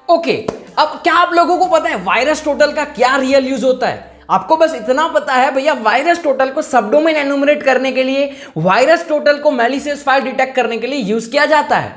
Okay, अब क्या आप लोगों को पता है वायरस टोटल का क्या रियल यूज होता है? आपको बस इतना पता है भैया, वायरस टोटल को सबडोमेन एनुमरेट करने के लिए, वायरस टोटल को मैलिशियस फाइल डिटेक्ट करने के लिए यूज किया जाता है।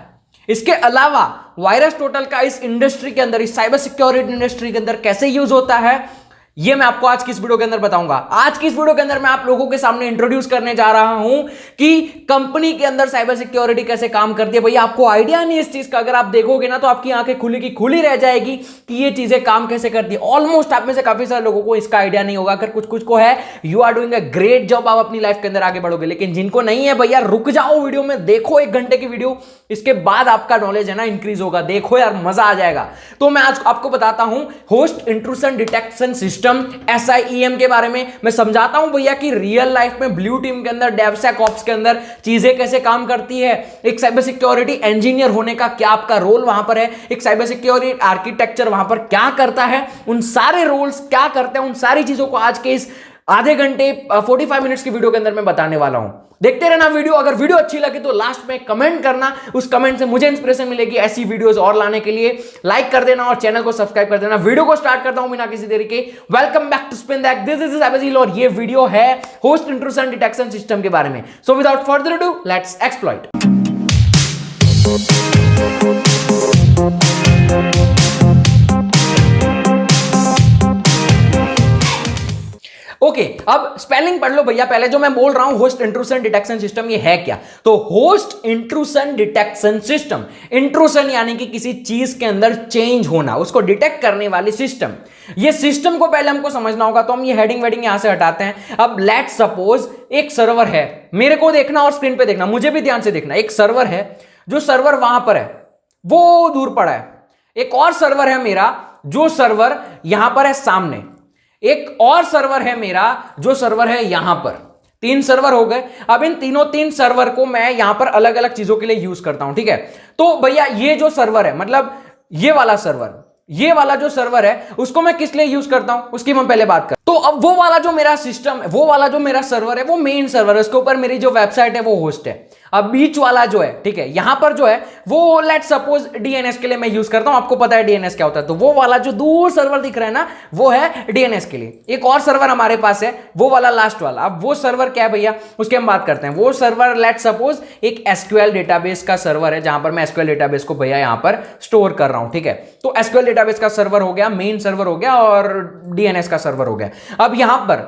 इसके अलावा वायरस टोटल का इस इंडस्ट्री के अंदर, इस साइबर सिक्योरिटी इंडस्ट्री के अंदर कैसे यूज होता है, ये मैं आपको आज की इस वीडियो के अंदर बताऊंगा। आज की इस वीडियो के अंदर मैं आप लोगों के सामने इंट्रोड्यूस करने जा रहा हूं कि कंपनी के अंदर साइबर सिक्योरिटी कैसे काम करती है। भैया आपको आइडिया नहीं इस चीज का, अगर आप देखोगे ना तो आपकी आंखें खुली की खुली रह जाएगी कि ये चीजें काम कैसे करती है। ऑलमोस्ट आप में से काफी सारे लोगों को इसका आइडिया नहीं होगा, अगर कुछ कुछ को है, you are doing a great job, आप अपनी लाइफ के अंदर आगे बढ़ोगे। लेकिन जिनको नहीं है भैया, रुक जाओ, वीडियो में देखो 1 घंटे की वीडियो, इसके बाद आपका नॉलेज है ना इंक्रीज होगा। देखो यार, मजा आ जाएगा। तो मैं आज आपको बताता हूं host intrusion detection system, SIEM के बारे में मैं समझाता हूं भैया कि रियल लाइफ में ब्लू टीम के अंदर, डेवसेकऑप्स के अंदर चीजें कैसे काम करती है। एक साइबर सिक्योरिटी इंजीनियर होने का क्या आपका रोल वहां पर है, एक साइबर सिक्योरिटी आर्किटेक्चर वहां पर क्या करता है, उन सारे रोल्स क्या करते हैं, उन सारी चीजों को आज के इस आधे घंटे 45 मिनट्स की वीडियो के अंदर मैं बताने वाला हूं। देखते रहना वीडियो। अगर वीडियो अच्छी लगी तो लास्ट में कमेंट करना, उस कमेंट से मुझे इंस्पिरेशन मिलेगी ऐसी वीडियोस और लाने के लिए। लाइक कर देना और चैनल को सब्सक्राइब कर देना। वीडियो को स्टार्ट करता हूं बिना किसी देरी के। Welcome back to spin that, this is अबेजिल और ये वीडियो है होस्ट इंट्रूशन डिटेक्शन सिस्टम के बारे में। So without further ado, let's exploit. Okay, अब स्पेलिंग पढ़ लो भैया। पहले जो मैं बोल रहा हूं होस्ट इंट्रूशन डिटेक्शन सिस्टम, ये है क्या? तो host intrusion detection system, intrusion यानी कि किसी चीज के अंदर चेंज होना, उसको डिटेक्ट करने वाली सिस्टम। ये सिस्टम को पहले हमको समझना होगा, तो हम ये हेडिंग वेडिंग यहां से हटाते हैं। अब लेट्स सपोज एक सर्वर है, मेरे को देखना और स्क्रीन पे देखना, मुझे भी ध्यान से देखना। एक सर्वर है, जो सर्वर वहां पर है वो दूर पड़ा है। एक और सर्वर है मेरा, जो सर्वर यहां पर है सामने। एक और सर्वर है मेरा, जो सर्वर है यहां पर। 3 सर्वर हो गए। अब इन तीन सर्वर को मैं यहां पर अलग अलग चीजों के लिए यूज करता हूं, ठीक है। तो भैया ये जो सर्वर है, मतलब ये वाला सर्वर, ये वाला जो सर्वर है, उसको मैं किस लिए यूज करता हूं उसकी मैं पहले बात कर। तो अब वो वाला जो मेरा सिस्टम है, वो वाला जो मेरा सर्वर है, वो मेन सर्वर है, उसके ऊपर मेरी जो वेबसाइट है वो होस्ट है। अब बीच वाला जो है, ठीक है, यहां पर जो है वो लेट सपोज DNS के लिए मैं यूज करता हूं। आपको पता है DNS क्या होता है, तो वो वाला जो दूर सर्वर दिख रहा है ना, वो है DNS के लिए। एक और सर्वर हमारे पास है, वो वाला लास्ट वाला। अब वो सर्वर क्या है भैया, उसकी हम बात करते हैं। वो सर्वर लेट सपोज एक SQL डेटाबेस का सर्वर है, जहां पर मैं SQL डेटाबेस को भैया यहां पर स्टोर कर रहा हूं, ठीक है। तो SQL डेटाबेस का सर्वर हो गया, मेन सर्वर हो गया, और DNS का सर्वर हो गया। अब यहां पर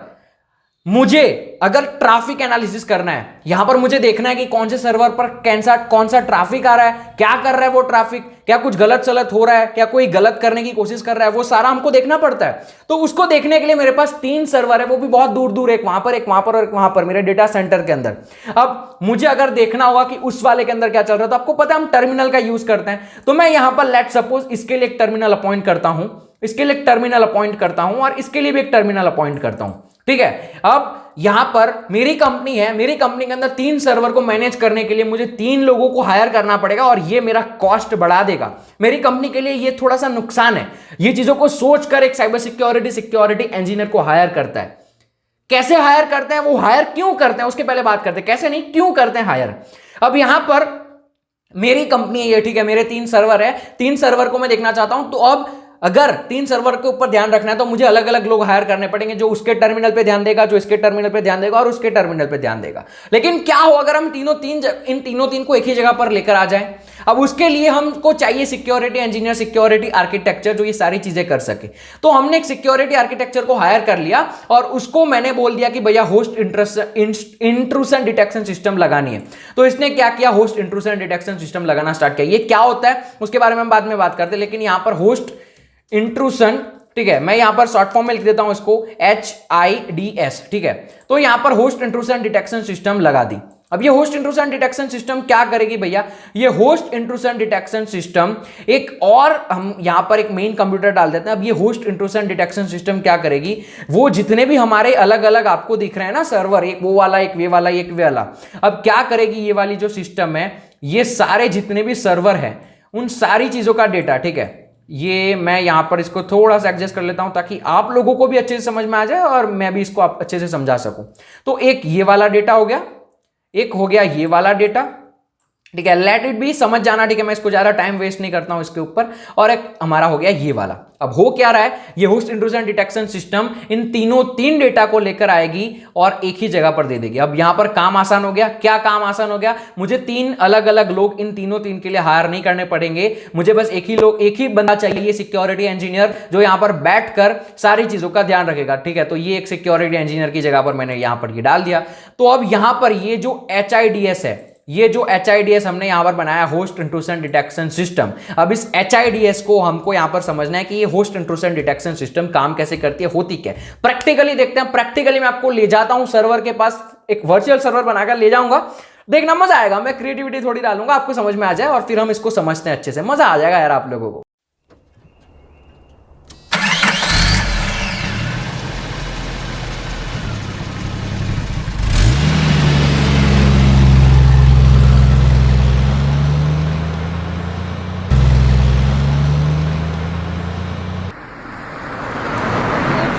मुझे अगर ट्रैफिक एनालिसिस करना है, यहां पर मुझे देखना है कि कौन से सर्वर पर कौन सा ट्रैफिक आ रहा है, क्या कर रहा है वो ट्रैफिक, क्या कुछ गलत सलत हो रहा है, क्या कोई गलत करने की कोशिश कर रहा है, वो सारा हमको देखना पड़ता है। तो उसको देखने के लिए मेरे पास 3 सर्वर है, वो भी बहुत दूर दूर, एक वहां पर, एक वहां पर और एक वहां पर, मेरे डेटा सेंटर के अंदर। अब मुझे अगर देखना होगा कि उस वाले के अंदर क्या चल रहा है, तो आपको पता है हम टर्मिनल का यूज करते हैं। तो मैं यहां पर लेट सपोज इसके लिए एक टर्मिनल अपॉइंट करता हूं, इसके लिए एक टर्मिनल अपॉइंट करता हूं, और इसके लिए भी एक टर्मिनल अपॉइंट करता हूं, ठीक है। अब यहां पर मेरी कंपनी है, मेरी कंपनी के अंदर 3 सर्वर को मैनेज करने के लिए मुझे 3 लोगों को हायर करना पड़ेगा, और ये मेरा कॉस्ट बढ़ा देगा। मेरी कंपनी के लिए ये थोड़ा सा नुकसान है। ये चीजों को सोचकर एक साइबर सिक्योरिटी इंजीनियर को हायर करता है। कैसे हायर करते हैं, वो हायर क्यों करते हैं, उसके पहले बात करते हैं। कैसे नहीं, क्यों करते हैं हायर। अब यहां पर मेरी कंपनी है ये, ठीक है, मेरे 3 सर्वर है, 3 सर्वर को मैं देखना चाहता हूं। तो अब अगर 3 सर्वर के ऊपर ध्यान रखना है, तो मुझे अलग अलग लोग हायर करने पड़ेंगे, जो उसके टर्मिनल पे ध्यान देगा, जो इसके टर्मिनल पे ध्यान देगा, और उसके टर्मिनल पे ध्यान देगा। लेकिन क्या हो अगर हम इन तीनों को एक ही जगह पर लेकर आ जाएं? अब उसके लिए हमको चाहिए सिक्योरिटी इंजीनियर, सिक्योरिटी आर्किटेक्चर, जो ये सारी चीजें कर सके। तो हमने एक सिक्योरिटी आर्किटेक्चर को हायर कर लिया, और उसको मैंने बोल दिया कि भैया होस्ट इंट्रूशन डिटेक्शन सिस्टम लगानी है। तो इसने क्या किया, होस्ट इंट्रूशन डिटेक्शन सिस्टम लगाना स्टार्ट किया। ये क्या होता है उसके बारे में हम बाद में बात करते हैं, लेकिन यहां पर होस्ट इंट्रूशन, ठीक है, मैं यहां पर शॉर्ट फॉर्म में लिख देता हूं इसको HIDS, ठीक है। तो यहां पर होस्ट इंट्रूशन डिटेक्शन सिस्टम लगा दी। अब ये होस्ट इंट्रूशन डिटेक्शन सिस्टम क्या करेगी भैया, ये होस्ट इंट्रूशन डिटेक्शन सिस्टम एक, और हम यहां पर एक मेन कंप्यूटर डाल देते हैं। अब ये होस्ट इंट्रूशन डिटेक्शन सिस्टम क्या करेगी, वो जितने भी हमारे अलग अलग आपको दिख रहे हैं ना सर्वर, एक वो वाला, एक वे वाला, एक वे वाला, अब क्या करेगी ये वाली जो सिस्टम है, ये सारे जितने भी सर्वर है उन सारी चीजों का डेटा, ठीक है, ये मैं यहां पर इसको थोड़ा सा एडजस्ट कर लेता हूं ताकि आप लोगों को भी अच्छे से समझ में आ जाए और मैं भी इसको अच्छे से समझा सकूं। तो एक ये वाला डेटा हो गया, एक हो गया ये वाला डेटा, ठीक है, लेट इट बी, समझ जाना, ठीक है, मैं इसको ज्यादा टाइम वेस्ट नहीं करता हूं इसके ऊपर। और एक हमारा हो गया ये वाला। अब हो क्या रहा है, ये host intrusion detection system in तीन डेटा को लेकर आएगी और एक ही जगह पर दे देगी। अब यहां पर काम आसान हो गया। क्या काम आसान हो गया, मुझे 3 अलग अलग लोग इन तीन के लिए हायर नहीं करने पड़ेंगे, मुझे बस एक ही बंदा चाहिए, सिक्योरिटी इंजीनियर, जो यहां पर बैठकर सारी चीजों का ध्यान रखेगा। ठीक है, तो ये एक सिक्योरिटी इंजीनियर की जगह पर मैंने यहां पर ये डाल दिया। तो अब यहां पर ये जो HIDS है, ये जो HIDS हमने यहां पर बनाया, होस्ट इंट्रूजन डिटेक्शन सिस्टम, अब इस HIDS को हमको यहां पर समझना है कि ये होस्ट इंट्रूजन डिटेक्शन सिस्टम काम कैसे करती है, होती क्या है। प्रैक्टिकली देखते हैं। प्रैक्टिकली मैं आपको ले जाता हूं सर्वर के पास, एक वर्चुअल सर्वर बनाकर ले जाऊंगा, देखना मजा आएगा। मैं क्रिएटिविटी थोड़ी डालूंगा, आपको समझ में आ जाए और फिर हम इसको समझते हैं अच्छे से, मजा आ जाएगा यार आप लोगों को।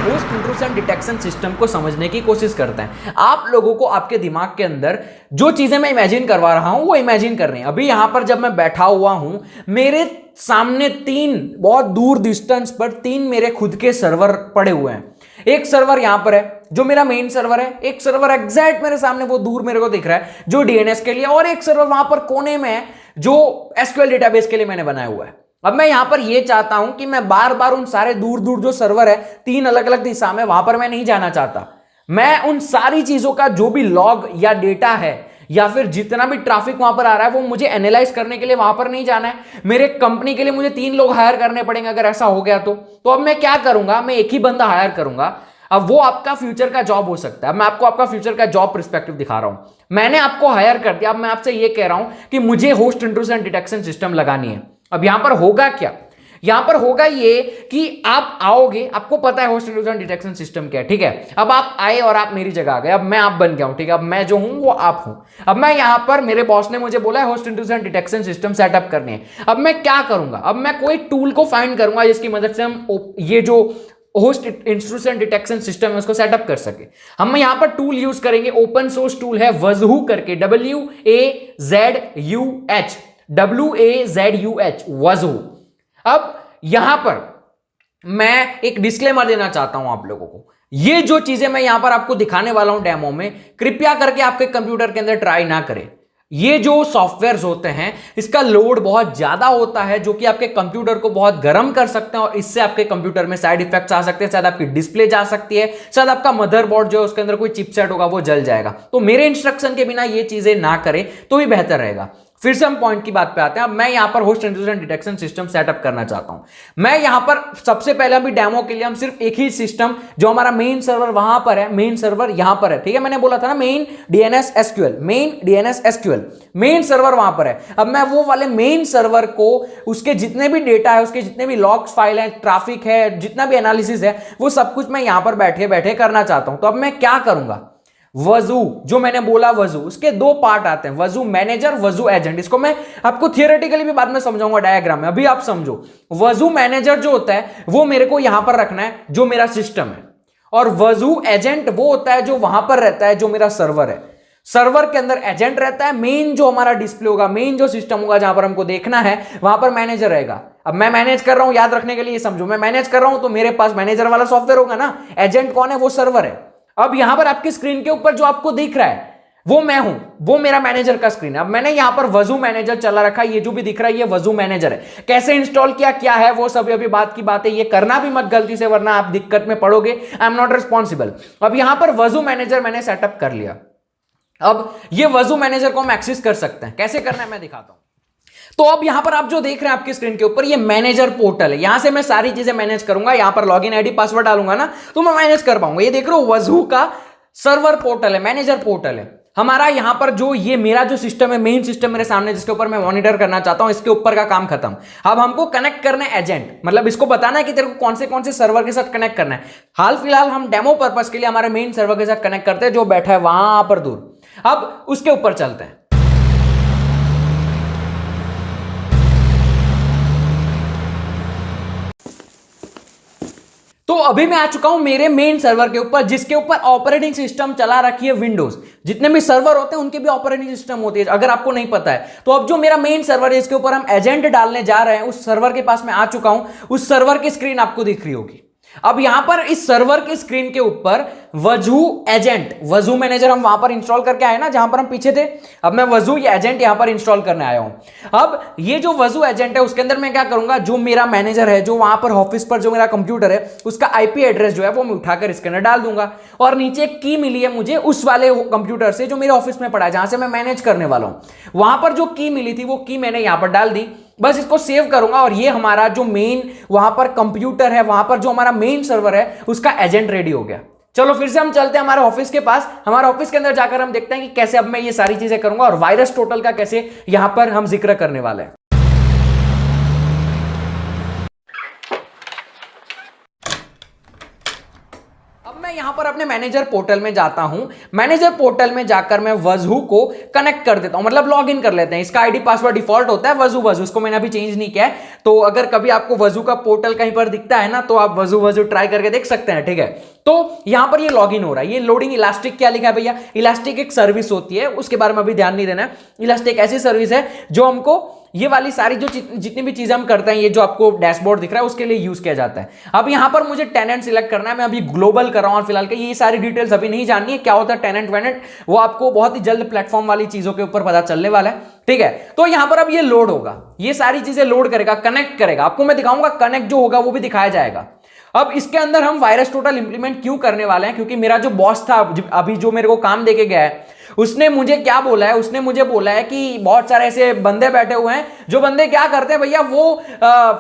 होस्ट इंट्रूजन डिटेक्शन सिस्टम को समझने की कोशिश करते हैं। आप लोगों को आपके दिमाग के अंदर जो चीजें मैं इमेजिन करवा रहा हूं वो इमेजिन कर रहे हैं। अभी यहां पर जब मैं बैठा हुआ हूं, मेरे सामने 3 बहुत दूर डिस्टेंस पर 3 मेरे खुद के सर्वर पड़े हुए हैं। एक सर्वर यहां पर है जो मेरा मेन सर्वर है, एक सर्वर एग्जैक्ट मेरे सामने वो दूर मेरे को दिख रहा है जो DNS के लिए, और एक सर्वर वहां पर कोने में है जो SQL डेटाबेस के लिए मैंने बनाया हुआ है। अब मैं यहां पर यह चाहता हूं कि मैं बार बार उन सारे दूर दूर जो सर्वर है 3 अलग अलग दिशा में, वहां पर मैं नहीं जाना चाहता। मैं उन सारी चीजों का जो भी लॉग या डेटा है या फिर जितना भी ट्रैफिक वहां पर आ रहा है वो मुझे एनालाइज करने के लिए वहां पर नहीं जाना है। मेरे कंपनी के लिए मुझे 3 लोग हायर करने पड़ेंगे अगर ऐसा हो गया तो अब मैं क्या करूंगा, मैं एक ही बंदा हायर करूंगा। अब वो आपका फ्यूचर का जॉब हो सकता है। मैं आपको आपका फ्यूचर का जॉब पर्सपेक्टिव दिखा रहा हूं। मैंने आपको हायर कर दिया, अब मैं आपसे ये कह रहा हूं कि मुझे होस्ट इंट्रूजन डिटेक्शन सिस्टम लगानी है। अब यहां पर होगा क्या, यहां पर होगा ये कि आप आओगे, आपको पता है होस्ट इंट्रूजन डिटेक्शन सिस्टम क्या है, ठीक है। अब आप आए और आप मेरी जगह आ गए, अब मैं आप बन गया हूं, ठीक है। अब मैं जो हूं वो आप हूं। अब मैं यहां पर, मेरे बॉस ने मुझे बोला है host intrusion detection system setup करनी है। अब मैं क्या करूंगा, अब मैं कोई टूल को फाइंड करूंगा जिसकी मदद से हम ये जो होस्ट इंट्रूजन डिटेक्शन सिस्टम है उसको सेटअप कर सके। हम यहां पर टूल यूज करेंगे, ओपन सोर्स टूल है वजहू करके, WAZUH वजहू। अब यहां पर मैं एक डिस्क्लेमर देना चाहता हूं आप लोगों को, ये जो चीजें मैं यहां पर आपको दिखाने वाला हूं डेमो में, कृपया करके आपके कंप्यूटर के अंदर ट्राई ना करें। ये जो सॉफ्टवेयर्स होते हैं इसका लोड बहुत ज्यादा होता है जो कि आपके कंप्यूटर को बहुत गर्म कर सकते हैं और इससे आपके कंप्यूटर में साइड इफेक्ट्स आ सकते हैं। शायद आपकी डिस्प्ले जा सकती है, शायद आपका मदरबोर्ड जो है उसके अंदर कोई चिपसेट होगा वो जल जाएगा। तो मेरे इंस्ट्रक्शन के बिना ये चीजें ना करें तो ही बेहतर रहेगा। फिर से हम पॉइंट की बात पे आते हैं। अब मैं यहां पर host intrusion detection system setup करना चाहता हूं। मैं यहां पर सबसे पहले अभी डेमो के लिए हम सिर्फ एक ही सिस्टम, जो हमारा मेन सर्वर वहां पर है, मेन सर्वर यहां पर है, ठीक है। मैंने बोला था ना main DNS SQL, main DNS SQL, main server वहां पर है। अब मैं वो वाले मेन सर्वर को, उसके जितने भी डेटा है, उसके जितने भी लॉग्स फाइल है, ट्रैफिक है, जितना भी एनालिसिस है, वो सब कुछ मैं यहां पर बैठे बैठे करना चाहता हूं। तो अब मैं क्या करूंगा, वजू जो मैंने बोला, वजू उसके 2 पार्ट आते हैं, वजू मैनेजर, वजू एजेंट। इसको मैं आपको थियोरेटिकली भी बाद में समझाऊंगा डायग्राम में, अभी आप समझो। वजू मैनेजर जो होता है वो मेरे को यहां पर रखना है जो मेरा सिस्टम है, और वजू एजेंट वो होता है जो वहां पर रहता है जो मेरा सर्वर है। सर्वर के अंदर एजेंट रहता है, मेन जो हमारा डिस्प्ले होगा, मेन जो सिस्टम होगा जहां पर हमको देखना है वहां पर मैनेजर रहेगा। अब मैं मैनेज कर रहा हूं, याद रखने के लिए समझो, मैं मैनेज कर रहा हूं तो मेरे पास मैनेजर वाला सॉफ्टवेयर होगा ना। एजेंट कौन है, वो सर्वर है। अब यहां पर आपकी स्क्रीन के ऊपर जो आपको दिख रहा है वो मैं हूं, वो मेरा मैनेजर का स्क्रीन है। अब मैंने यहां पर वजू मैनेजर चला रखा है, ये जो भी दिख रहा है ये वजू मैनेजर है। कैसे इंस्टॉल किया, क्या है वो सब अभी बात की बात है, ये करना भी मत गलती से वरना आप दिक्कत में पड़ोगे। I am not responsible. अब यहां पर वजू मैनेजर मैंने सेटअप कर लिया। अब ये वजू मैनेजर को हम एक्सेस कर सकते हैं, कैसे करना है मैं दिखाता हूं। तो अब यहां पर आप जो देख रहे हैं आपकी स्क्रीन के ऊपर, ये मैनेजर पोर्टल है। यहां से मैं सारी चीजें मैनेज करूंगा, यहां पर लॉगिन आईडी पासवर्ड डालूंगा ना तो मैं मैनेज कर पाऊंगा। ये देख रहे हो वजू का सर्वर पोर्टल है, मैनेजर पोर्टल है हमारा। यहां पर जो ये मेरा जो सिस्टम है, मेन सिस्टम मेरे सामने जिसके ऊपर मैं मॉनिटर करना चाहता हूं, इसके ऊपर का काम खत्म। अब हमको कनेक्ट करना है एजेंट, मतलब इसको बताना है कि तेरे को कौन से सर्वर के साथ कनेक्ट करना है। हाल फिलहाल हम डेमो पर्पस के लिए हमारे मेन सर्वर के साथ कनेक्ट करते हैं जो बैठा है वहां पर दूर। अब उसके ऊपर चलते हैं। तो अभी मैं आ चुका हूं मेरे मेन सर्वर के ऊपर, जिसके ऊपर ऑपरेटिंग सिस्टम चला रखी है विंडोज। जितने भी सर्वर होते हैं उनके भी ऑपरेटिंग सिस्टम होती है, अगर आपको नहीं पता है तो। अब जो मेरा मेन सर्वर है इसके ऊपर हम एजेंट डालने जा रहे हैं, उस सर्वर के पास मैं आ चुका हूं। उस सर्वर की स्क्रीन आपको दिख रही होगी। अब यहां पर इस सर्वर की स्क्रीन के ऊपर वजू एजेंट, वजू मैनेजर हम वहां पर इंस्टॉल करके आए ना, जहां पर हम पीछे थे। अब मैं वजू एजेंट यहां पर इंस्टॉल करने आया हूं। अब ये जो वजू एजेंट है उसके अंदर मैं क्या करूंगा, जो मेरा मैनेजर है, जो वहां पर ऑफिस पर जो मेरा कंप्यूटर है, उसका आईपी एड्रेस जो है वो मैं उठाकर इसके अंदर डाल दूंगा। और नीचे एक की मिली है मुझे उस वाले कंप्यूटर से जो मेरे ऑफिस में पड़ा है, जहां से मैं मैनेज करने वाला हूं। वहां पर जो की मिली थी वो की मैंने यहां पर डाल दी। बस इसको सेव करूंगा और ये हमारा जो मेन वहां पर कंप्यूटर है, वहां पर जो हमारा मेन सर्वर है, उसका एजेंट रेडी हो गया। चलो फिर से हम चलते हैं हमारे ऑफिस के पास। हमारे ऑफिस के अंदर जाकर हम देखते हैं कि कैसे अब मैं ये सारी चीजें करूंगा और वायरस टोटल का कैसे यहां पर हम जिक्र करने वाले हैं। यहां पर अपने मैनेजर पोर्टल में जाता हूं। मैनेजर पोर्टल में जाकर मैं वजू को कनेक्ट कर देता हूं, मतलब लॉग इन कर लेते हैं। इसका आईडी पासवर्ड डिफॉल्ट होता है वजू वजू, इसको मैंने अभी चेंज नहीं किया है। तो अगर कभी आपको वजू का पोर्टल कहीं पर दिखता है ना, तो आप वजू वजू ट्राई करके देख सकते हैं, ठीक है। तो यहां पर ये लॉग इन हो रहा है। ये लोडिंग इलास्टिक क्या लिखा है भैया, इलास्टिक एक सर्विस होती है, उसके बारे में अभी ध्यान नहीं देना है। इलास्टिक ऐसी सर्विस है जो हमको ये वाली सारी जो जितनी भी चीजें हम करते हैं, ये जो आपको डैशबोर्ड दिख रहा है, उसके लिए यूज किया जाता है। अब यहां पर मुझे टेनेंट सिलेक्ट करना है। मैं अभी ग्लोबल कर रहा हूं फिलहाल के, ये सारी डिटेल्स अभी नहीं जाननी है क्या होता है टेनेंट वेनेंट, वो आपको बहुत ही जल्द प्लेटफॉर्म वाली चीजों के ऊपर पता चलने वाला है, ठीक है। तो यहां पर अब ये लोड होगा, ये सारी चीजें लोड करेगा, कनेक्ट करेगा। आपको मैं दिखाऊंगा कनेक्ट जो होगा वो भी दिखाया जाएगा। अब इसके अंदर हम वायरस टोटल इंप्लीमेंट क्यों करने वाले हैं, क्योंकि मेरा जो बॉस था अभी जो मेरे को काम देके गया है, उसने मुझे क्या बोला है, उसने मुझे बोला है कि बहुत सारे ऐसे बंदे बैठे हुए हैं जो बंदे क्या करते हैं भैया, वो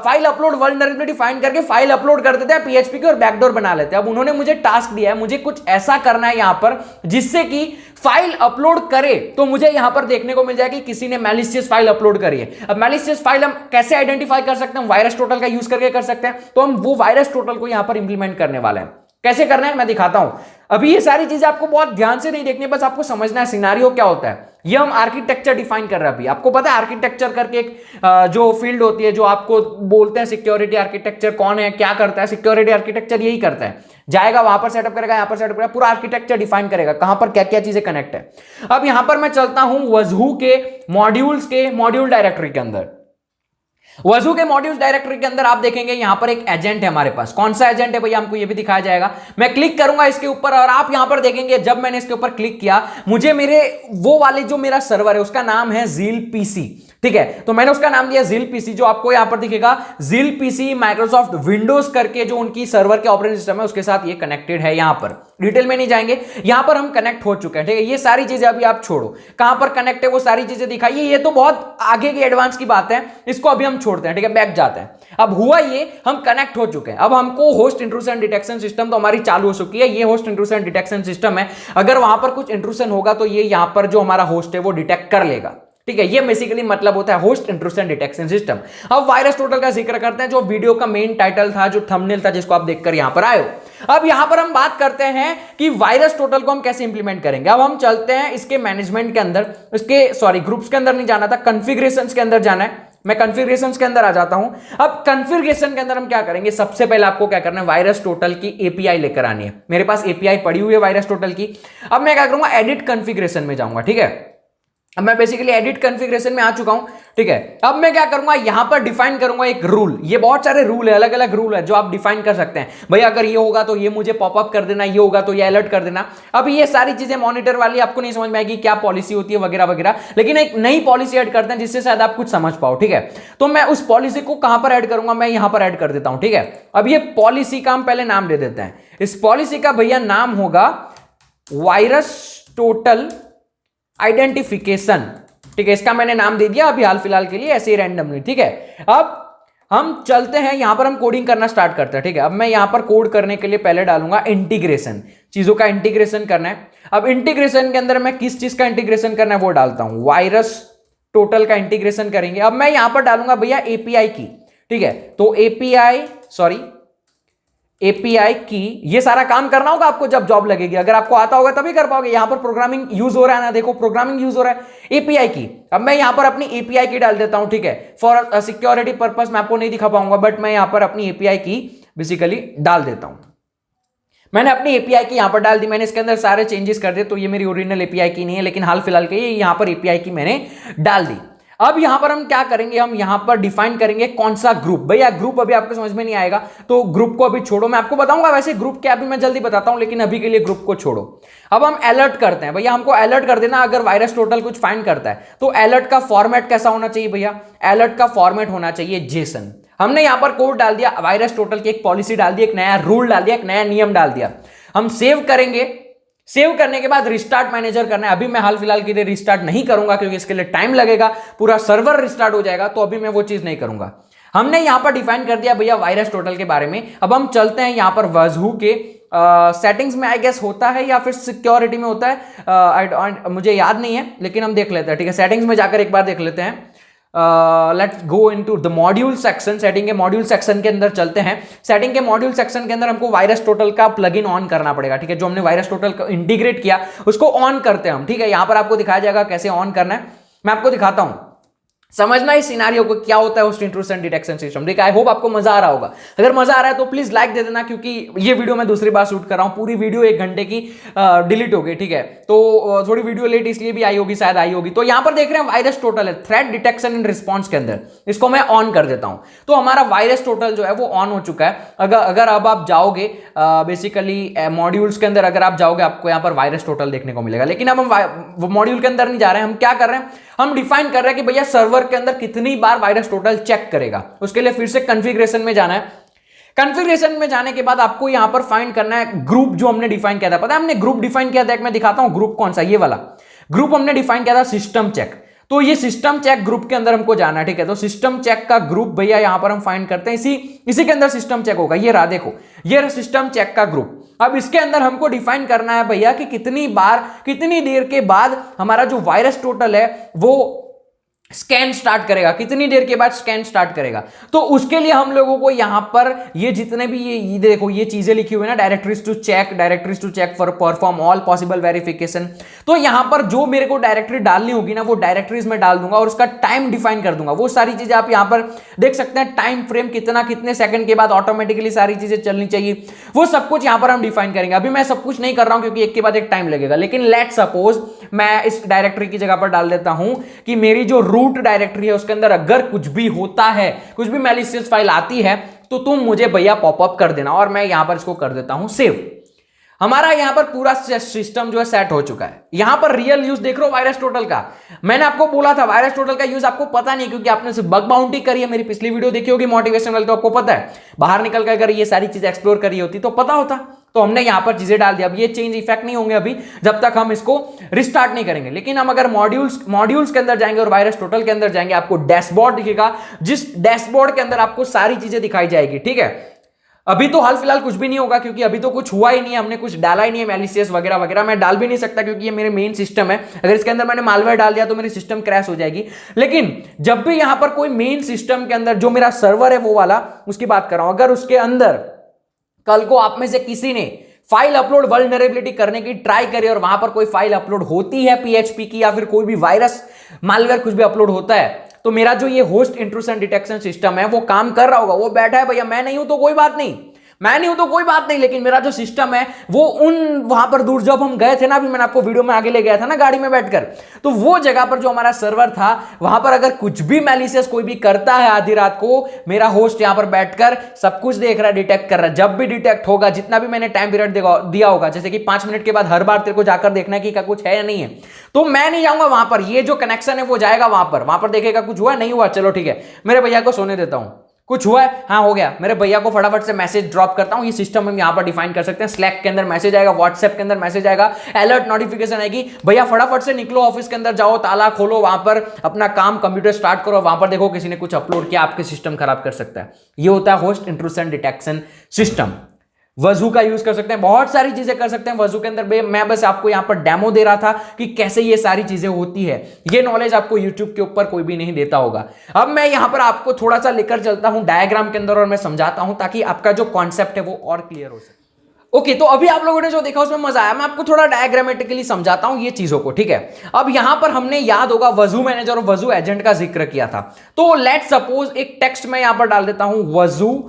फाइल अपलोड वल्नरेबिलिटी फाइंड करके फाइल अपलोड कर देते हैं पीएचपी की और बैकडोर बना लेते हैं। अब उन्होंने मुझे टास्क दिया है, मुझे कुछ ऐसा करना है यहां पर जिससे कि फाइल अपलोड करे तो मुझे यहां पर देखने को मिल जाए कि किसी ने मैलिशियस फाइल अपलोड करी है। अब मैलिशियस फाइल हम कैसे आइडेंटिफाई कर सकते हैं, वायरस टोटल का यूज करके कर सकते हैं। तो हम वो वायरस टोटल को यहां पर इंप्लीमेंट करने वाले हैं। कैसे करना है मैं दिखाता हूं। अभी ये सारी चीजें आपको बहुत ध्यान से नहीं देखनी, बस आपको समझना है सिनेरियो क्या होता है। ये हम आर्किटेक्चर डिफाइन कर रहे हैं। अभी आपको पता है आर्किटेक्चर करके एक जो फील्ड होती है, जो आपको बोलते हैं सिक्योरिटी आर्किटेक्चर कौन है, क्या करता है। सिक्योरिटी आर्किटेक्चर यही करता है, जाएगा वहां पर सेटअप करेगा, यहां पर सेटअप करेगा, पूरा आर्किटेक्चर डिफाइन करेगा कहां पर क्या क्या चीजें कनेक्ट है। अब यहां पर मैं चलता हूं वजू के मॉड्यूल्स के मॉड्यूल डायरेक्टरी के अंदर। वजू के मॉड्यूल्स डायरेक्टरी के अंदर आप देखेंगे यहां पर एक एजेंट है हमारे पास। कौन सा एजेंट है भैया, हमको ये भी दिखाया जाएगा। मैं क्लिक करूंगा इसके ऊपर और आप यहां पर देखेंगे जब मैंने इसके ऊपर क्लिक किया, मुझे मेरे वो वाले जो मेरा सर्वर है उसका नाम है ज़ील पीसी, ठीक है। तो मैंने उसका नाम दिया ज़ील पीसी, जो आपको यहां पर दिखेगा ज़ील पीसी माइक्रोसॉफ्ट विंडोज करके, जो उनकी सर्वर के ऑपरेटिंग सिस्टम है उसके साथ ये कनेक्टेड है। यहां पर डिटेल में नहीं जाएंगे, यहां पर हम कनेक्ट हो चुके हैं, ठीक है। ये सारी चीजें अभी आप छोड़ो, कहां पर कनेक्ट है वो सारी चीजें दिखाइए, ये तो बहुत आगे की एडवांस की बात है, इसको अभी हम छोड़ते हैं, ठीक है। बैक जाते हैं। अब हुआ ये, हम कनेक्ट हो चुके हैं। अब हमको होस्ट इंट्रूशन डिटेक्शन सिस्टम तो हमारी चालू हो चुकी है। ये होस्ट इंट्रूशन डिटेक्शन सिस्टम है, अगर वहां पर कुछ इंट्रूशन होगा तो ये यहां पर जो हमारा होस्ट है वो डिटेक्ट कर लेगा, ठीक है। ये बेसिकली मतलब होता है होस्ट इंट्रूशन डिटेक्शन सिस्टम। अब वायरस टोटल का जिक्र करते हैं, जो वीडियो का मेन टाइटल था, जो थंबनेल था, जिसको आप देखकर यहां पर आए हो। अब यहां पर हम बात करते हैं कि वायरस टोटल को हम कैसे इंप्लीमेंट करेंगे। अब हम चलते हैं इसके मैनेजमेंट के अंदर, इसके ग्रुप्स के अंदर नहीं जाना था, कॉन्फ़िगरेशंस के अंदर जाना है। मैं कॉन्फ़िगरेशंस के अंदर आ जाता हूं। अब कॉन्फ़िगरेशन के अंदर हम क्या करेंगे, सबसे पहले आपको क्या करना है, वायरस टोटल की एपीआई लेकर आनी है। मेरे पास एपीआई पड़ी हुई है वायरस टोटल की। अब मैं क्या करूंगा, एडिट कॉन्फ़िगरेशन में जाऊंगा, ठीक है। अब मैं बेसिकली एडिट कॉन्फ़िगरेशन में आ चुका हूं, ठीक है। अब मैं क्या करूंगा, यहां पर डिफाइन करूंगा एक रूल। ये बहुत सारे रूल है, अलग अलग रूल है जो आप डिफाइन कर सकते हैं। भाई अगर ये होगा तो ये मुझे पॉपअप कर देना, ये होगा तो ये अलर्ट कर देना। अब ये सारी चीजें मॉनिटर वाली आपको नहीं समझ में आएगी, क्या पॉलिसी होती है वगैरह वगैरह, लेकिन एक नई पॉलिसी ऐड करते हैं जिससे शायद आप कुछ समझ पाओ, ठीक है। तो मैं उस पॉलिसी को कहां पर ऐड करूंगा, मैं यहां पर ऐड कर देता हूं, ठीक है। अब ये पॉलिसी का हम पहले नाम दे देते हैं। इस पॉलिसी का भैया नाम होगा वायरस टोटल आइडेंटिफिकेशन, ठीक है। इसका मैंने नाम दे दिया अभी हाल फिलहाल के लिए, ऐसे ही रैंडमली, ठीक है। अब हम चलते हैं, यहां पर हम कोडिंग करना स्टार्ट करते हैं, ठीक है। अब मैं यहां पर कोड करने के लिए पहले डालूंगा इंटीग्रेशन, चीजों का इंटीग्रेशन करना है। अब इंटीग्रेशन के अंदर मैं किस चीज का इंटीग्रेशन करना है वो डालता हूं, वायरस टोटल का इंटीग्रेशन करेंगे। अब मैं यहां पर डालूंगा भैया एपीआई की, ठीक है। तो एपीआई की, ये सारा काम करना होगा आपको जब जॉब लगेगी। अगर आपको आता होगा तभी कर पाओगे। यहां पर प्रोग्रामिंग यूज हो रहा है ना, देखो प्रोग्रामिंग यूज हो रहा है एपीआई की। अब मैं यहां पर अपनी एपीआई की डाल देता हूं, ठीक है। फॉर सिक्योरिटी पर्पस मैं आपको नहीं दिखा पाऊंगा, बट मैं यहां पर अपनी एपीआई की बेसिकली डाल देता हूं। मैंने अपनी एपीआई की यहां पर डाल दी, मैंने इसके अंदर सारे चेंजेस कर दिए, तो ये मेरी ओरिजिनल एपीआई की नहीं है, लेकिन हाल फिलहाल के यहां पर एपीआई की मैंने डाल दी। अब यहां पर हम क्या करेंगे, हम यहां पर डिफाइन करेंगे कौन सा ग्रुप। भैया ग्रुप अभी आपको समझ में नहीं आएगा, तो ग्रुप को अभी छोड़ो, मैं आपको बताऊंगा वैसे ग्रुप क्या अभी मैं जल्दी बताता हूं, लेकिन अभी के लिए ग्रुप को छोड़ो। अब हम अलर्ट करते हैं, भैया हमको अलर्ट कर देना अगर वायरस टोटल कुछ फाइंड करता है। तो अलर्ट का फॉर्मेट कैसा होना चाहिए भैया, अलर्ट का फॉर्मेट होना चाहिए जेसन। हमने यहां पर कोड डाल दिया, वायरस टोटल की एक पॉलिसी डाल दी, एक नया रूल डाल दिया, एक नया नियम डाल दिया। हम सेव करेंगे, सेव करने के बाद रिस्टार्ट मैनेजर करना है। अभी मैं हाल फिलहाल के लिए रिस्टार्ट नहीं करूंगा क्योंकि इसके लिए टाइम लगेगा, पूरा सर्वर रिस्टार्ट हो जाएगा, तो अभी मैं वो चीज नहीं करूंगा। हमने यहां पर डिफाइन कर दिया भैया वायरस टोटल के बारे में। अब हम चलते हैं यहां पर वजहू के सेटिंग्स में, आई गेस होता है या फिर सिक्योरिटी में होता है, मुझे याद नहीं है, लेकिन हम देख लेते हैं, ठीक है। सेटिंग्स में जाकर एक बार देख लेते हैं। Let's go into the module section, setting के मॉड्यूल सेक्शन के अंदर चलते हैं। सेटिंग के मॉड्यूल सेक्शन के अंदर हमको वायरस टोटल का प्लगइन ऑन करना पड़ेगा, ठीक है। जो हमने वायरस टोटल को इंटीग्रेट किया उसको ऑन करते हैं हम, ठीक है। यहां पर आपको दिखाया जाएगा कैसे ऑन करना है, मैं आपको दिखाता हूं। समझना इस सिनेरियो को क्या होता है होस्ट इंट्रूशन डिटेक्शन सिस्टम, ठीक है। आई होप आपको मजा आ रहा होगा। अगर मजा आ रहा है तो प्लीज लाइक दे देना, क्योंकि ये वीडियो मैं दूसरी बार शूट कर रहा हूं, पूरी वीडियो 1 घंटे की डिलीट हो गई, ठीक है। तो थोड़ी वीडियो लेट इसलिए भी आई होगी, शायद आई होगी। तो यहां पर देख रहे हैं वायरस टोटल है, थ्रेट डिटेक्शन इन रिस्पॉन्स के अंदर, इसको मैं ऑन कर देता हूं। तो हमारा वायरस टोटल जो है वो ऑन हो चुका है। अगर अब आप जाओगे बेसिकली मॉड्यूल्स के अंदर, अगर आप जाओगे आपको यहां पर वायरस टोटल देखने को मिलेगा। लेकिन अब हम मॉड्यूल के अंदर नहीं जा रहे हैं, हम क्या कर रहे हैं, हम डिफाइन कर रहे हैं कि भैया सर्वर के अंदर कितनी बार वायरस टोटल चेक करेगा। उसके लिए फिर से कॉन्फ़िगरेशन में जाना है। कॉन्फ़िगरेशन में जाने के बाद आपको यहां पर फाइंड करना है ग्रुप जो हमने डिफाइन किया था। पता है हमने ग्रुप डिफाइन किया था, एक मैं दिखाता हूं ग्रुप कौन सा, ये वाला ग्रुप हमने डिफाइन किया था, सिस्टम चेक। तो ये सिस्टम चेक ग्रुप के अंदर हमको जाना है, ठीक है। तो सिस्टम चेक का ग्रुप भैया यहां पर हम फाइंड करते हैं, इसी के अंदर सिस्टम चेक होगा। ये रहा, देखो ये रहा सिस्टम चेक का ग्रुप। अब इसके अंदर हमको डिफाइन करना है भैया कि कितनी बार, कितनी देर के बाद हमारा जो वायरस टोटल है वो स्कैन स्टार्ट करेगा, कितनी देर के बाद स्कैन स्टार्ट करेगा। तो उसके लिए हम लोगों को यहां पर ये जितने भी ये देखो ये चीजें लिखी हुई है ना, directories to check for perform all possible verification. तो यहां पर जो मेरे को डायरेक्टरी डालनी होगी ना, वो डायरेक्टरीज में डाल दूंगा और उसका टाइम डिफाइन कर दूंगा। वो सारी चीजें आप यहां पर देख सकते हैं, टाइम फ्रेम कितना, कितने सेकंड के बाद ऑटोमेटिकली सारी चीजें चलनी चाहिए, वो सब कुछ यहां पर हम डिफाइन करेंगे। अभी मैं सब कुछ नहीं कर रहा हूं क्योंकि एक के बाद एक टाइम लगेगा। लेकिन लेट सपोज मैं इस डायरेक्टरी की जगह पर डाल देता हूं कि मेरी जो रूट डायरेक्टरी है उसके अंदर अगर कुछ भी होता है, कुछ भी मैलिशियस फाइल आती है, तो तुम मुझे भैया पॉपअप कर देना। और मैं यहां पर इसको कर देता हूं सेव। हमारा यहां पर पूरा सिस्टम जो है सेट हो चुका है। यहां पर रियल यूज देख रहे हो वायरस टोटल का। मैंने आपको बोला था वायरस टोटल का यूज आपको पता नहीं, क्योंकि आपने सिर्फ बग बाउंटी करी है। मेरी पिछली वीडियो देखी होगी मोटिवेशन वाली, तो आपको पता है। बाहर निकल कर अगर ये सारी चीजें एक्सप्लोर करी होती तो पता होता। तो हमने यहां पर चीजें डाल दी। अब ये चेंज इफेक्ट नहीं होंगे अभी जब तक हम इसको रिस्टार्ट नहीं करेंगे। लेकिन हम अगर मॉड्यूल्स के अंदर जाएंगे और वायरस टोटल के अंदर जाएंगे, आपको डैशबोर्ड दिखेगा, जिस डैशबोर्ड के अंदर आपको सारी चीजें दिखाई जाएगी, ठीक है। अभी तो हाल फिलहाल कुछ भी नहीं होगा क्योंकि अभी तो कुछ हुआ ही नहीं है, हमने कुछ डाला ही नहीं है, मैलिशियस वगैरह वगैरह मैं डाल भी नहीं सकता क्योंकि ये मेरे मेन सिस्टम है। अगर इसके अंदर मैंने मालवेयर डाल दिया तो मेरी सिस्टम क्रैश हो जाएगी। लेकिन जब भी यहां पर कोई मेन सिस्टम के अंदर जो मेरा सर्वर है वो वाला, उसकी बात कर रहा हूं, अगर उसके अंदर कल को आप में से किसी ने फाइल अपलोड वल्नरेबिलिटी करने की ट्राई करी और वहां पर कोई फाइल अपलोड होती है पीएचपी की, या फिर कोई भी वायरस मालवेयर कुछ भी अपलोड होता है, तो मेरा जो ये होस्ट इंट्रूशन डिटेक्शन सिस्टम है वो काम कर रहा होगा। वो बैठा है भैया, मैं नहीं हूं तो कोई बात नहीं, मैं नहीं हूं तो कोई बात नहीं, लेकिन मेरा जो सिस्टम है वो वहां पर दूर जब हम गए थे ना, अभी मैंने आपको वीडियो में आगे ले गया था ना गाड़ी में बैठकर, तो वो जगह पर जो हमारा सर्वर था वहां पर अगर कुछ भी मैलिशियस कोई भी करता है आधी रात को, मेरा होस्ट यहां पर बैठकर सब कुछ देख रहा है, डिटेक्ट कर रहा है। जब भी डिटेक्ट होगा, जितना भी मैंने टाइम पीरियड दिया होगा, जैसे कि 5 मिनट के बाद हर बार तेरे को जाकर देखना है कि क्या कुछ है या नहीं है, तो मैं नहीं जाऊंगा वहां पर। ये जो कनेक्शन है वो जाएगा वहां पर देखेगा कुछ हुआ नहीं हुआ, चलो ठीक है मेरे भैया को सोने देता हूं, कुछ हुआ है, हाँ हो गया, मेरे भैया को फटाफट से मैसेज ड्रॉप करता हूं। ये सिस्टम हम यहां पर डिफाइन कर सकते हैं। स्लैक के अंदर मैसेज आएगा, व्हाट्सएप के अंदर मैसेज आएगा, अलर्ट नोटिफिकेशन आएगी, भैया फटाफट से निकलो, ऑफिस के अंदर जाओ, ताला खोलो, वहां पर अपना काम कंप्यूटर स्टार्ट करो, वहां पर देखो किसी ने कुछ अपलोड किया, आपके सिस्टम खराब कर सकता है। ये होता है होस्ट इंट्रूशन डिटेक्शन सिस्टम। वजू का यूज कर सकते हैं, बहुत सारी चीजें कर सकते हैं वजू के अंदर। मैं बस आपको यहां पर डेमो दे रहा था कि कैसे ये सारी चीजें होती है। ये नॉलेज आपको YouTube के ऊपर कोई भी नहीं देता होगा। अब मैं यहां पर आपको थोड़ा सा लेकर चलता हूं डायग्राम के अंदर और मैं समझाता हूं ताकि आपका जो कॉन्सेप्ट है वो और क्लियर हो सके। ओके, तो अभी आप लोगों ने जो देखा उसमें मजा आया। मैं आपको थोड़ा डायग्रामेटिकली समझाता हूं ये चीजों को, ठीक है। अब यहां पर हमने याद होगा वजू मैनेजर और वजू एजेंट का जिक्र किया था। तो लेट्स सपोज एक टेक्स्ट मैं यहां पर डाल देता हूं वजू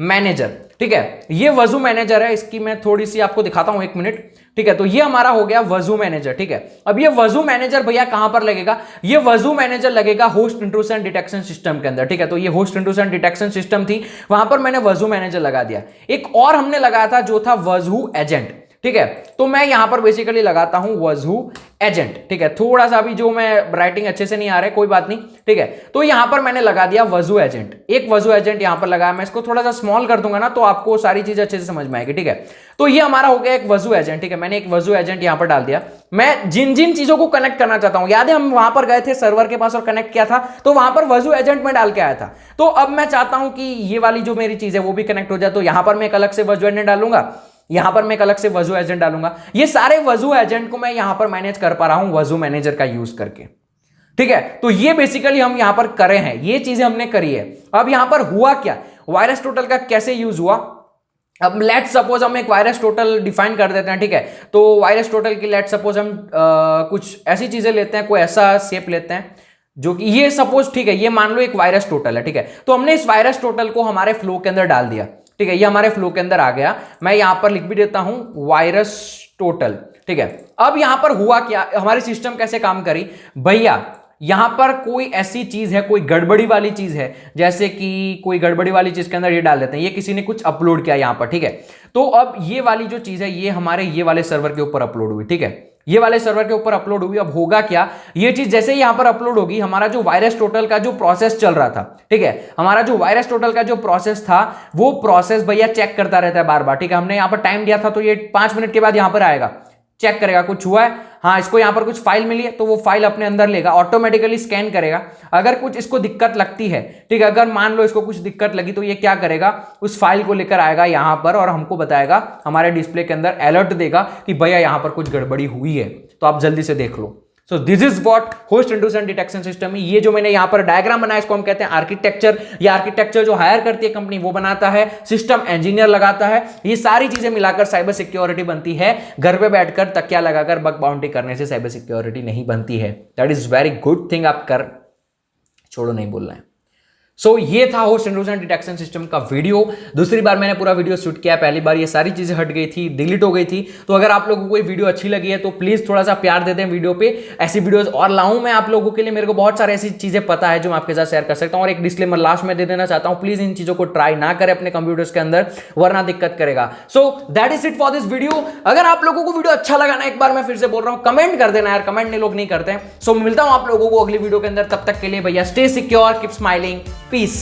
मैनेजर, ठीक है, ये वजू मैनेजर है, इसकी मैं थोड़ी सी आपको दिखाता हूं, 1 मिनट। ठीक है, तो ये हमारा हो गया वजू मैनेजर। ठीक है, अब ये वजू मैनेजर भैया कहां पर लगेगा? ये वजू मैनेजर लगेगा होस्ट इंट्रूशन डिटेक्शन सिस्टम के अंदर। ठीक है, तो ये होस्ट इंट्रूशन डिटेक्शन सिस्टम थी, वहां पर मैंने वजू मैनेजर लगा दिया। एक और हमने लगाया था जो था वजू एजेंट। ठीक है, तो मैं यहां पर बेसिकली लगाता हूं वजू एजेंट। ठीक है, थोड़ा सा अभी जो मैं राइटिंग अच्छे से नहीं आ रहा है, कोई बात नहीं। ठीक है, तो यहां पर मैंने लगा दिया वजू एजेंट, एक वजू एजेंट यहां पर लगाया। मैं इसको थोड़ा सा स्मॉल कर दूंगा ना, तो आपको सारी चीजें अच्छे से समझ में आएगी। ठीक है, तो ये हमारा हो गया एक वजू एजेंट। ठीक है, मैंने एक वजू एजेंट यहां पर डाल दिया। मैं जिन जिन चीजों को कनेक्ट करना चाहता हूं, याद है हम वहां पर गए थे सर्वर के पास और कनेक्ट किया था, तो वहां पर वजू एजेंट में डाल के आया था। तो अब मैं चाहता हूं कि ये वाली जो मेरी चीज है वो भी कनेक्ट हो जाए, तो यहां पर मैं एक अलग से वजू एजेंट डालूंगा, यहां पर मैं एक अलग से वजू एजेंट डालूंगा। ये सारे वजू एजेंट को मैं यहां पर मैनेज कर पा रहा हूं वजू मैनेजर का यूज करके। ठीक है, तो ये बेसिकली हम यहां पर करे हैं, ये चीजें हमने करी है। अब यहां पर हुआ क्या, वायरस टोटल का कैसे यूज हुआ? अब लेट सपोज हम एक वायरस टोटल डिफाइन कर देते हैं। ठीक है, तो वायरस टोटल की लेट सपोज हम कुछ ऐसी चीजें लेते हैं, कोई ऐसा शेप लेते हैं जो कि ये सपोज, ठीक है, ये मान लो एक वायरस टोटल है। ठीक है, तो हमने इस वायरस टोटल को हमारे फ्लो के अंदर डाल दिया। ठीक है, ये हमारे फ्लो के अंदर आ गया। मैं यहां पर लिख भी देता हूं वायरस टोटल। ठीक है, अब यहां पर हुआ क्या, हमारी सिस्टम कैसे काम करी भैया? यहां पर कोई ऐसी चीज है, कोई गड़बड़ी वाली चीज है, जैसे कि कोई गड़बड़ी वाली चीज के अंदर ये डाल देते हैं, ये किसी ने कुछ अपलोड किया यहां पर। ठीक है, तो अब ये वाली जो चीज है ये हमारे ये वाले सर्वर के ऊपर अपलोड हुई। ठीक है, ये वाले सर्वर के ऊपर अपलोड हुई। अब होगा क्या, ये चीज जैसे ही यहां पर अपलोड होगी, हमारा जो वायरस टोटल का जो प्रोसेस चल रहा था, ठीक है, हमारा जो वायरस टोटल का जो प्रोसेस था वो प्रोसेस भैया चेक करता रहता है बार बार। ठीक है, हमने यहां पर टाइम दिया था, तो ये 5 मिनट के बाद यहां पर आएगा, चेक करेगा कुछ हुआ है, हाँ इसको यहां पर कुछ फाइल मिली है, तो वो फाइल अपने अंदर लेगा, ऑटोमेटिकली स्कैन करेगा। अगर कुछ इसको दिक्कत लगती है, ठीक है, अगर मान लो इसको कुछ दिक्कत लगी, तो ये क्या करेगा, उस फाइल को लेकर आएगा यहां पर और हमको बताएगा, हमारे डिस्प्ले के अंदर अलर्ट देगा कि भैया यहां पर कुछ गड़बड़ी हुई है, तो आप जल्दी से देख लो। So this is what host intrusion detection system. ये जो मैंने यहां पर डायग्राम बनाया, इसको हम कहते हैं आर्किटेक्चर। ये आर्किटेक्चर जो हायर करती है कंपनी वो बनाता है, सिस्टम इंजीनियर लगाता है। ये सारी चीजें मिलाकर साइबर सिक्योरिटी बनती है। घर पे बैठकर तकिया लगाकर बग बाउंटी करने से साइबर सिक्योरिटी नहीं बनती है। That is very good thing, आप कर छोड़ो, नहीं बोलना है। सो ये था होस्ट इंट्रूशन डिटेक्शन सिस्टम का वीडियो। दूसरी बार मैंने पूरा वीडियो शूट किया, पहली बार ये सारी चीजें हट गई थी, डिलीट हो गई थी। तो अगर आप लोगों को ये वीडियो अच्छी लगी है तो प्लीज थोड़ा सा प्यार दे दें वीडियो पे। ऐसी वीडियोस और लाऊं मैं आप लोगों के लिए, मेरे को बहुत सारी ऐसी चीजें पता है जो मैं आपके साथ शेयर कर सकता हूं। और एक डिस्क्लेमर लास्ट में दे देना चाहता हूं, प्लीज इन चीजों को ट्राई ना करें अपने कंप्यूटर्स के अंदर, वरना दिक्कत करेगा। So that is it for this video. अगर आप लोगों को वीडियो अच्छा लगा ना, एक बार मैं फिर से बोल रहा हूं, कमेंट कर देना यार, कमेंट नहीं लोग नहीं करते हैं। सो मिलता हूं आप लोगों को अगली वीडियो के अंदर, तब तक के लिए भैया stay secure, keep smiling, piece.